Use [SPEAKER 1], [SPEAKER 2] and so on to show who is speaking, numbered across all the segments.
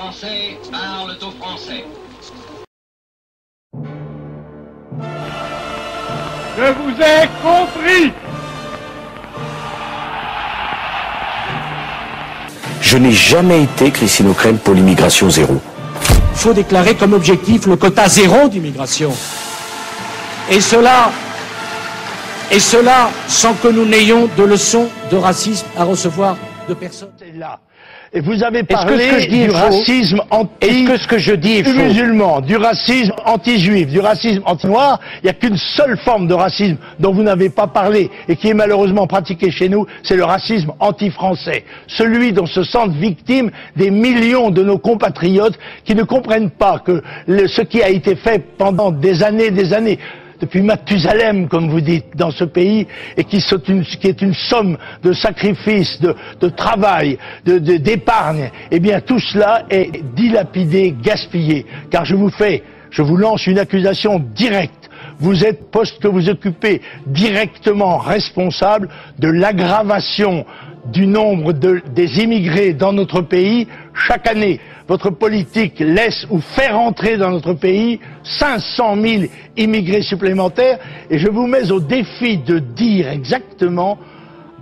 [SPEAKER 1] Français parlent aux Français.
[SPEAKER 2] Je vous ai compris.
[SPEAKER 3] Je n'ai jamais été, Christine O'Krent, pour l'immigration zéro.
[SPEAKER 4] Il faut déclarer comme objectif le quota zéro d'immigration. Et cela sans que nous n'ayons de leçons de racisme à recevoir de personne.
[SPEAKER 5] Là. Et vous avez parlé
[SPEAKER 4] du
[SPEAKER 5] racisme anti-musulman, du racisme anti-juif, du racisme anti-noir. Il n'y a qu'une seule forme de racisme dont vous n'avez pas parlé et qui est malheureusement pratiqué chez nous, c'est le racisme anti-français. Celui dont se sentent victimes des millions de nos compatriotes qui ne comprennent pas que ce qui a été fait pendant des années, depuis Mathusalem, comme vous dites, dans ce pays, et qui est une somme de sacrifices, de travail, d'épargne, eh bien tout cela est dilapidé, gaspillé. Car je vous lance une accusation directe. Vous êtes, poste que vous occupez, directement responsable de l'aggravation du nombre des immigrés dans notre pays chaque année. Votre politique laisse ou fait rentrer dans notre pays 500 000 immigrés supplémentaires et je vous mets au défi de dire exactement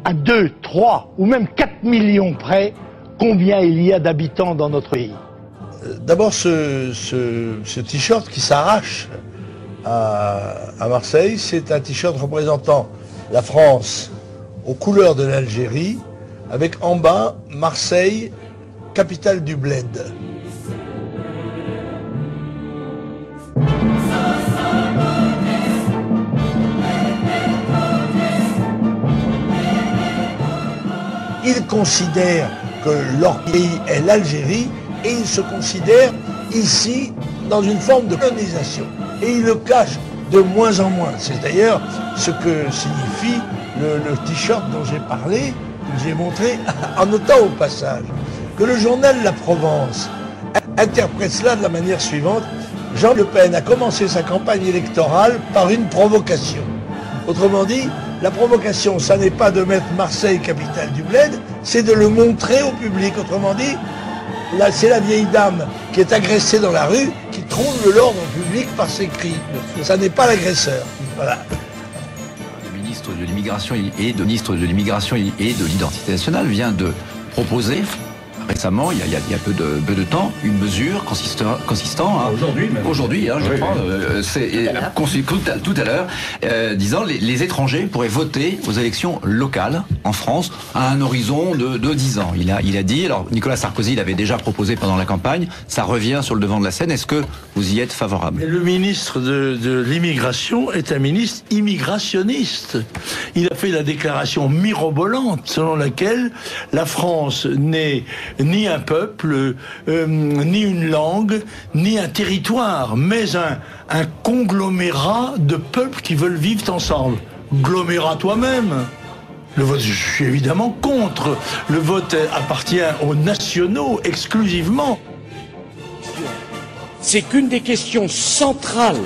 [SPEAKER 5] à 2, 3 ou même 4 millions près combien il y a d'habitants dans notre pays.
[SPEAKER 6] D'abord ce t-shirt qui s'arrache à Marseille, c'est un t-shirt représentant la France aux couleurs de l'Algérie avec en bas Marseille, capitale du bled. Ils considèrent que leur pays est l'Algérie et ils se considèrent ici dans une forme de colonisation. Et ils le cachent de moins en moins. C'est d'ailleurs ce que signifie le t-shirt dont j'ai parlé, que j'ai montré, en notant au passage que le journal La Provence interprète cela de la manière suivante. Jean Le Pen a commencé sa campagne électorale par une provocation. Autrement dit, la provocation, ça n'est pas de mettre Marseille capitale du bled, c'est de le montrer au public. Autrement dit, là, c'est la vieille dame qui est agressée dans la rue, qui trouble l'ordre public par ses cris. Ça n'est pas l'agresseur. Voilà.
[SPEAKER 7] Le ministre de l'immigration et de l'identité nationale vient de proposer récemment, il y a peu de temps, une mesure consistant aujourd'hui, je crois, tout à l'heure, disant les étrangers pourraient voter aux élections locales en France à un horizon de 10 ans. Il a dit, alors Nicolas Sarkozy l'avait déjà proposé pendant la campagne, ça revient sur le devant de la scène. Est-ce que vous y êtes favorable?
[SPEAKER 6] Le ministre de l'immigration est un ministre immigrationniste. Il a fait la déclaration mirobolante selon laquelle la France n'est ni un peuple, ni une langue, ni un territoire, mais un conglomérat de peuples qui veulent vivre ensemble. Glomérat toi-même. Le vote, je suis évidemment contre. Le vote appartient aux nationaux exclusivement.
[SPEAKER 4] C'est qu'une des questions centrales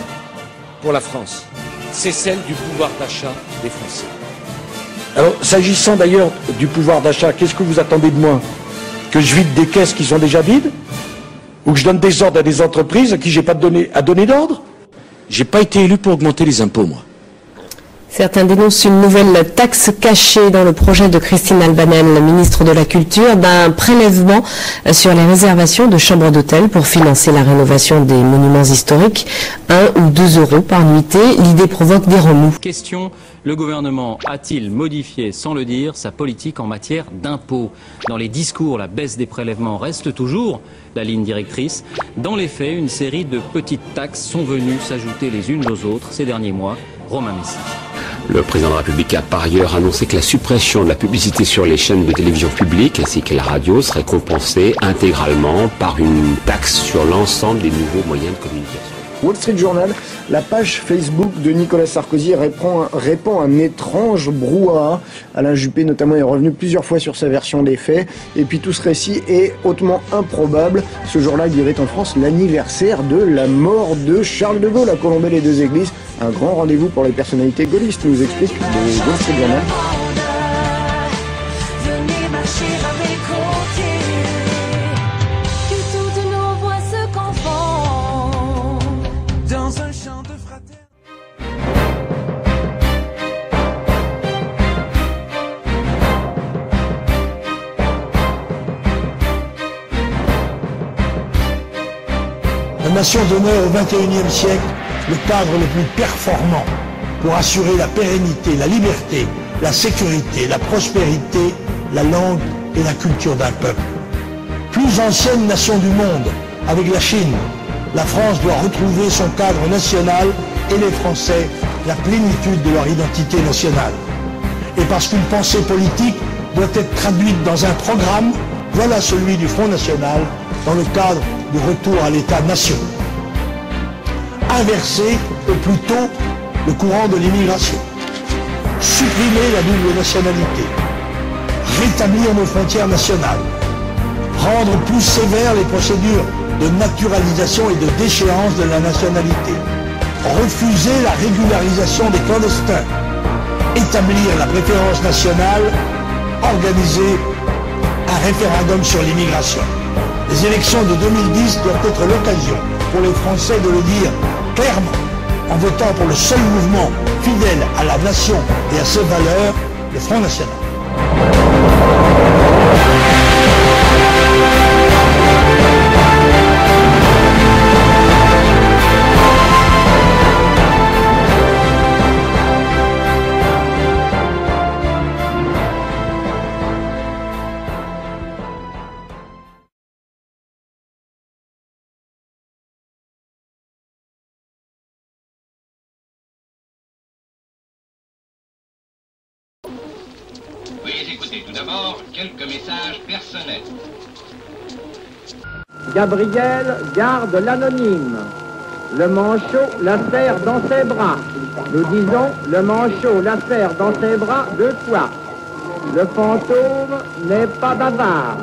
[SPEAKER 4] pour la France, c'est celle du pouvoir d'achat des Français. Alors, s'agissant d'ailleurs du pouvoir d'achat, qu'est-ce que vous attendez de moi? Que je vide des caisses qui sont déjà vides? Ou que je donne des ordres à des entreprises à qui j'ai pas à donner d'ordre? J'ai pas été élu pour augmenter les impôts, moi.
[SPEAKER 8] Certains dénoncent une nouvelle taxe cachée dans le projet de Christine Albanel, la ministre de la Culture, d'un prélèvement sur les réservations de chambres d'hôtel pour financer la rénovation des monuments historiques. 1 ou 2 euros par nuitée. L'idée provoque des remous.
[SPEAKER 9] Question, le gouvernement a-t-il modifié, sans le dire, sa politique en matière d'impôts? Dans les discours, la baisse des prélèvements reste toujours la ligne directrice. Dans les faits, une série de petites taxes sont venues s'ajouter les unes aux autres ces derniers mois. Romain Messi.
[SPEAKER 10] Le président de la République a par ailleurs annoncé que la suppression de la publicité sur les chaînes de télévision publiques ainsi que la radio serait compensée intégralement par une taxe sur l'ensemble des nouveaux moyens de communication.
[SPEAKER 11] Wall Street Journal, la page Facebook de Nicolas Sarkozy répand un étrange brouhaha. Alain Juppé notamment est revenu plusieurs fois sur sa version des faits. Et puis tout ce récit est hautement improbable. Ce jour-là, il y avait en France l'anniversaire de la mort de Charles de Gaulle à Colombey-les-Deux-Églises. Un grand rendez-vous pour les personnalités gaullistes, nous explique le Wall Street Journal.
[SPEAKER 12] Venez marcher avec
[SPEAKER 6] nation demeure au XXIe siècle le cadre le plus performant pour assurer la pérennité, la liberté, la sécurité, la prospérité, la langue et la culture d'un peuple. Plus ancienne nation du monde, avec la Chine, la France doit retrouver son cadre national et les Français la plénitude de leur identité nationale. Et parce qu'une pensée politique doit être traduite dans un programme, voilà celui du Front National dans le cadre du retour à l'État-nation. Inverser au plus tôt le courant de l'immigration, supprimer la double nationalité, rétablir nos frontières nationales, rendre plus sévères les procédures de naturalisation et de déchéance de la nationalité, refuser la régularisation des clandestins, établir la préférence nationale, organiser un référendum sur l'immigration. Les élections de 2010 doivent être l'occasion pour les Français de le dire clairement en votant pour le seul mouvement fidèle à la nation et à ses valeurs, le Front National.
[SPEAKER 1] Veuillez écouter tout d'abord quelques messages personnels.
[SPEAKER 12] Gabriel garde l'anonyme. Le manchot la serre dans ses bras. Nous disons le manchot la serre dans ses bras 2 fois. Le fantôme n'est pas bavard.